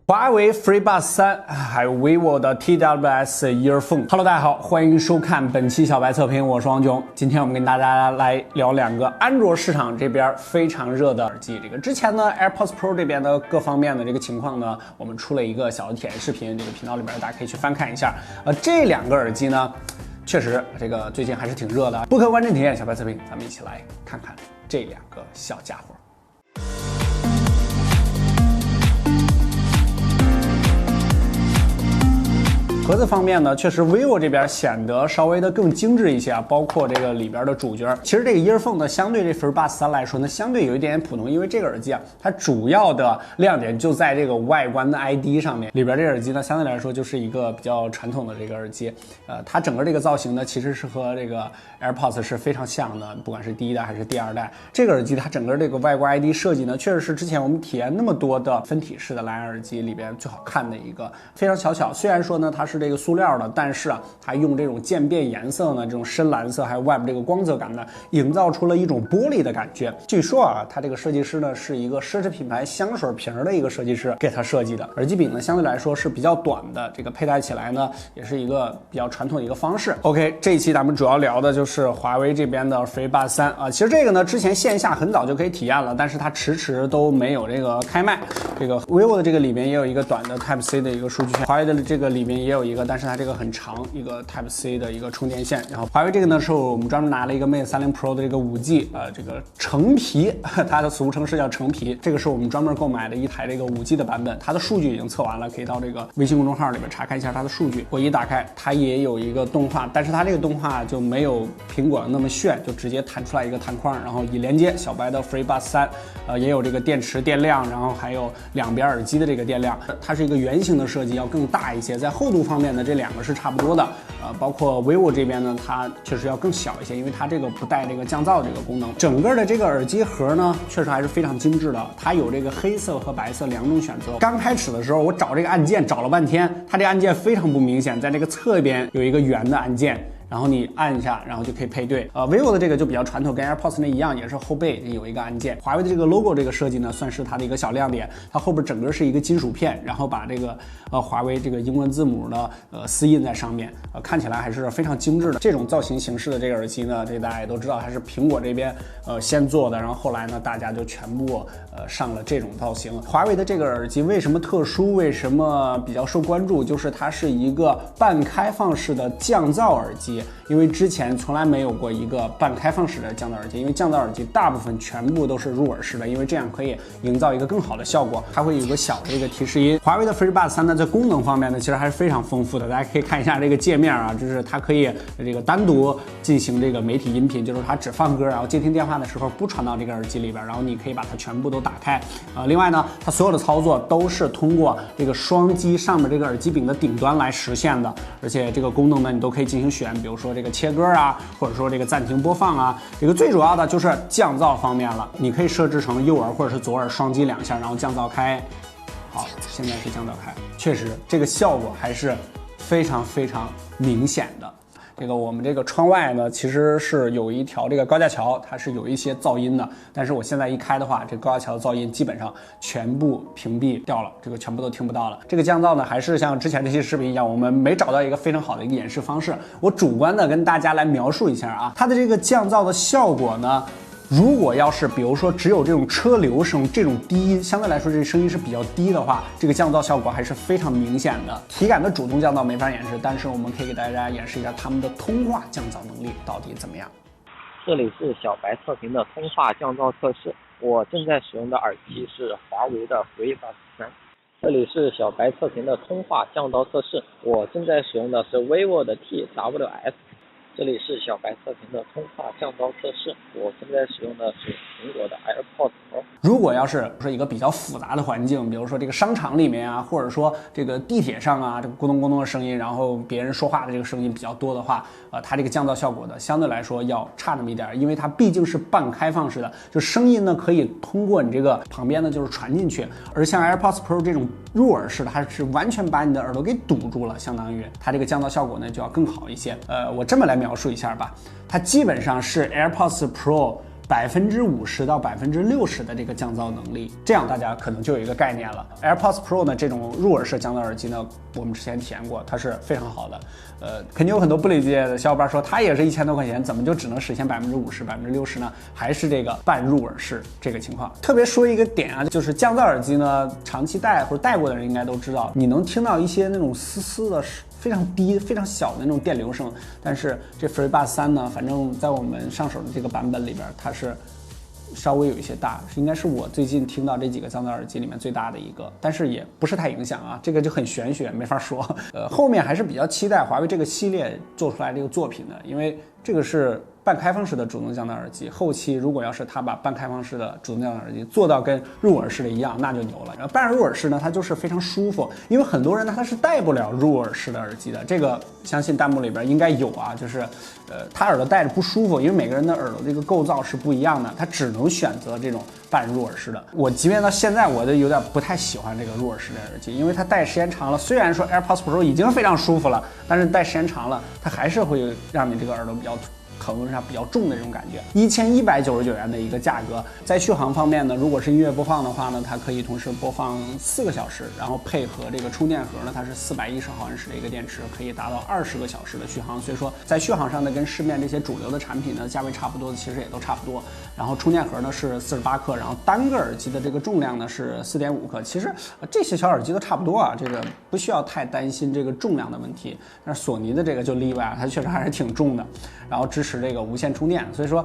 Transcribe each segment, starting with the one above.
华为 FreeBuds 3，还有 vivo 的 TWS Earphone。Hello， 大家好，欢迎收看本期小白测评，我是王炯。今天我们跟大家来聊两个安卓市场这边非常热的耳机。这个之前呢 AirPods Pro 这边的各方面的这个情况呢，我们出了一个小的体验视频，这个频道里边大家可以去翻看一下。这两个耳机呢，确实这个最近还是挺热的。不可完整体验小白测评，咱们一起来看看这两个小家伙。盒子方面呢，确实 vivo 这边显得稍微的更精致一些啊，包括这个里边的主角。其实这个 Earphone 呢，相对这 FreeBuds 3来说呢，相对有一点普通，因为这个耳机啊，它主要的亮点就在这个外观的 ID 上面。里边这个耳机呢，相对来说就是一个比较传统的这个耳机，它整个这个造型呢，其实是和这个 AirPods 是非常像的，不管是第一代还是第二代。这个耳机它整个这个外观 ID 设计呢，确实是之前我们体验那么多的分体式的蓝牙耳机里边最好看的一个，非常小巧。虽然说呢，它是这个塑料的，但是啊，它用这种渐变颜色呢，这种深蓝色还有外部这个光泽感呢，营造出了一种玻璃的感觉。据说啊，它这个设计师呢是一个奢侈品牌香水瓶的一个设计师给它设计的。耳机柄呢相对来说是比较短的，这个佩戴起来呢也是一个比较传统的一个方式。OK， 这一期咱们主要聊的就是华为这边的 FreeBuds 3啊。其实这个呢之前线下很早就可以体验了，但是它迟迟都没有这个开卖。这个 vivo 的这个里面也有一个短的 Type C 的一个数据线，华为的这个里面也有一个，但是它这个很长一个 Type C 的一个充电线。然后华为这个呢是我们专门拿了一个 Mate 30 Pro 的这个5G 这个橙皮，它的俗称是叫橙皮，这个是我们专门购买的一台这个5G 的版本，它的数据已经测完了，可以到这个微信公众号里面查看一下它的数据。我一打开，它也有一个动画，但是它这个动画就没有苹果那么炫，就直接弹出来一个弹框，然后以连接小白的 FreeBuds 3，也有这个电池电量，然后还有两边耳机的这个电量，它是一个圆形的设计，要更大一些。在厚度方面呢，这两个是差不多的。包括 vivo 这边呢，它确实要更小一些，因为它这个不带这个降噪这个功能。整个的这个耳机盒呢，确实还是非常精致的，它有这个黑色和白色两种选择。刚开始的时候，我找这个按键找了半天，它这按键非常不明显，在这个侧边有一个圆的按键。然后你按一下，然后就可以配对。vivo 的这个就比较传统，跟 AirPods 那一样，也是后背有一个按键。华为的这个 logo 这个设计呢，算是它的一个小亮点。它后边整个是一个金属片，然后把这个华为这个英文字母呢撕印在上面，看起来还是非常精致的。这种造型形式的这个耳机呢，这大家也都知道，它是苹果这边先做的，然后后来呢，大家就全部上了这种造型。华为的这个耳机为什么特殊？为什么比较受关注？就是它是一个半开放式的降噪耳机。因为之前从来没有过一个半开放式的降噪耳机，因为降噪耳机大部分全部都是入耳式的，因为这样可以营造一个更好的效果。它会有一个小的一个提示音。华为的 FreeBuds 3呢，在功能方面呢，其实还是非常丰富的。大家可以看一下这个界面啊，就是它可以这个单独进行这个媒体音频，就是它只放歌，然后接听电话的时候不传到这个耳机里边，然后你可以把它全部都打开。另外呢，它所有的操作都是通过这个双击上面这个耳机柄的顶端来实现的，而且这个功能呢，你都可以进行选，比如说这个切歌啊，或者说这个暂停播放啊，这个最主要的就是降噪方面了。你可以设置成右耳或者是左耳双击两下，然后降噪开。好，现在是降噪开，确实这个效果还是非常非常明显的。这个我们这个窗外呢，其实是有一条这个高架桥，它是有一些噪音的，但是我现在一开的话，这高架桥的噪音基本上全部屏蔽掉了，这个全部都听不到了。这个降噪呢，还是像之前这些视频一样，我们没找到一个非常好的一个演示方式，我主观的跟大家来描述一下啊，它的这个降噪的效果呢。如果要是比如说只有这种车流声这种低音，相对来说这声音是比较低的话，这个降噪效果还是非常明显的。体感的主动降噪没法演示，但是我们可以给大家演示一下他们的通话降噪能力到底怎么样。这里是小白测评的通话降噪测试，我正在使用的耳机是华为的 FreeBuds 3。这里是小白测评的通话降噪测试，我正在使用的是 vivo 的 TWS。这里是小白测评的通话降噪测试，我正在使用的是苹果的 AirPods Pro。如果要是说一个比较复杂的环境，比如说这个商场里面啊，或者说这个地铁上啊，这个咕咚咕咚的声音，然后别人说话的这个声音比较多的话，它这个降噪效果呢，相对来说要差那么一点，因为它毕竟是半开放式的，就声音呢可以通过你这个旁边呢就是传进去，而像 AirPods Pro 这种入耳式的，它是完全把你的耳朵给堵住了，相当于它这个降噪效果呢就要更好一些。我这么来描述一下吧，它基本上是 AirPods Pro 50%到60%的这个降噪能力，这样大家可能就有一个概念了。AirPods Pro 呢，这种入耳式降噪耳机呢，我们之前体验过，它是非常好的。肯定有很多不理解的小伙伴说，它也是1000多块钱，怎么就只能实现50%、60%呢？还是这个半入耳式这个情况。特别说一个点啊，就是降噪耳机呢，长期戴或者戴过的人应该都知道，你能听到一些那种嘶嘶的。非常低、非常小的那种电流声，但是这 FreeBuds 3呢，反正在我们上手的这个版本里边，它是稍微有一些大，应该是我最近听到这几个降噪耳机里面最大的一个，但是也不是太影响啊，这个就很玄学，没法说。后面还是比较期待华为这个系列做出来这个作品的，因为这个是半开放式的主动降噪耳机，后期如果要是它把半开放式的主动降噪耳机做到跟入耳式的一样，那就牛了。然后半入耳式呢，它就是非常舒服，因为很多人呢他是戴不了入耳式的耳机的，这个相信弹幕里边应该有啊，就是他耳朵戴着不舒服，因为每个人的耳朵这个构造是不一样的，他只能选择这种半入耳式的。我即便到现在我都有点不太喜欢这个入耳式的耳机，因为它戴时间长了，虽然说 AirPods Pro 已经非常舒服了，但是戴时间长了，它还是会让你这个耳朵比较疼上比较重的这种感觉。1199元的一个价格，在续航方面呢，如果是音乐播放的话呢，它可以同时播放4个小时，然后配合这个充电盒呢，它是410毫安时的一个电池，可以达到20个小时的续航。所以说在续航上呢，跟市面这些主流的产品呢，价位差不多的，其实也都差不多。然后充电盒呢是48克，然后单个耳机的这个重量呢是4.5克。其实这些小耳机都差不多啊，这个不需要太担心这个重量的问题。但是索尼的这个就例外，它确实还是挺重的，然后支持这个无线充电，所以说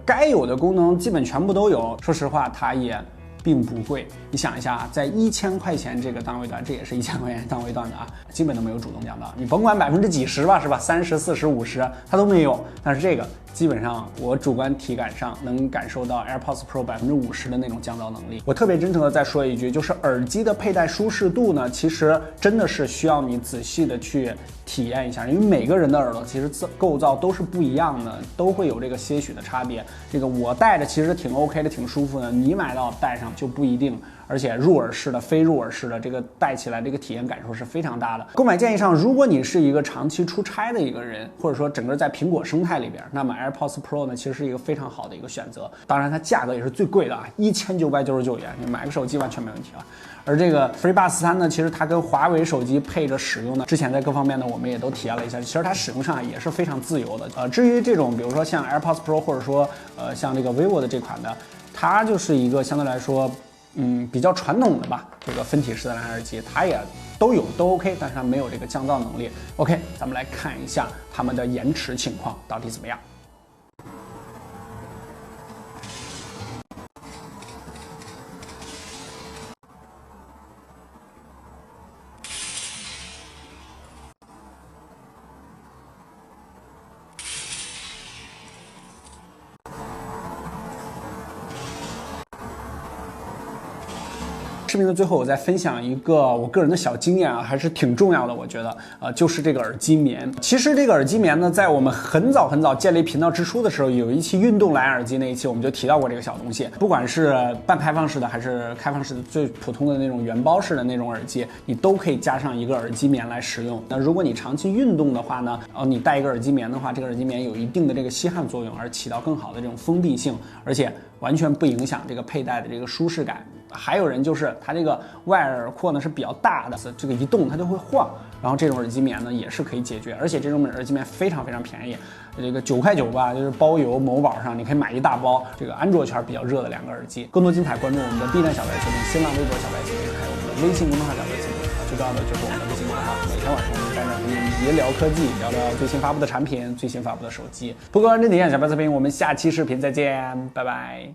该有的功能基本全部都有。说实话，它也并不贵。你想一下啊，在1000块钱这个档位段，这也是1000块钱档位段的啊，基本都没有主动降噪。你甭管几十吧，是吧？30、40、50，它都没有。但是这个基本上我主观体感上能感受到 AirPods Pro 50%的那种降噪能力。我特别真诚的再说一句，就是耳机的佩戴舒适度呢，其实真的是需要你仔细的去体验一下，因为每个人的耳朵其实构造都是不一样的，都会有这个些许的差别。这个我戴着其实挺 OK 的，挺舒服的，你买到戴上就不一定。而且入耳式的、非入耳式的，这个戴起来这个体验感受是非常大的。购买建议上，如果你是一个长期出差的一个人，或者说整个在苹果生态里边，那么 AirPods Pro 呢，其实是一个非常好的一个选择。当然，它价格也是最贵的啊，1999元，你买个手机完全没问题啊。而这个 FreeBuds 3呢，其实它跟华为手机配着使用呢，之前在各方面呢，我们也都体验了一下，其实它使用上也是非常自由的。至于这种比如说像 AirPods Pro 或者说像这个 vivo 的这款的，它就是一个相对来说比较传统的吧，这个分体式的蓝牙耳机，它也都 OK， 但是它没有这个降噪能力。OK， 咱们来看一下它们的延迟情况到底怎么样。视频的最后，我再分享一个我个人的小经验啊，还是挺重要的，我觉得就是这个耳机棉。其实这个耳机棉呢，在我们很早建立频道之初的时候，有一期运动蓝牙耳机那一期，我们就提到过这个小东西。不管是半开放式的还是开放式的，最普通的那种原包式的那种耳机，你都可以加上一个耳机棉来使用。那如果你长期运动的话呢，你带一个耳机棉的话，这个耳机棉有一定的这个吸汗作用，而起到更好的这种封闭性，而且完全不影响这个佩戴的这个舒适感。还有人就是它这个外耳廓呢是比较大的，这个一动它就会晃，然后这种耳机棉呢也是可以解决，而且这种耳机棉非常便宜，这个9块9吧，就是包邮某宝上你可以买一大包。这个安卓圈比较热的2个耳机，更多精彩关注我们的 B 站小白视频、新浪微博小白视频，还有我们的微信公众号小白视频。最重要的就是我们的微信公众号，每天晚上我们在那和你也聊科技，聊聊最新发布的产品、最新发布的手机。不过完整体验小白视频，我们下期视频再见，拜拜。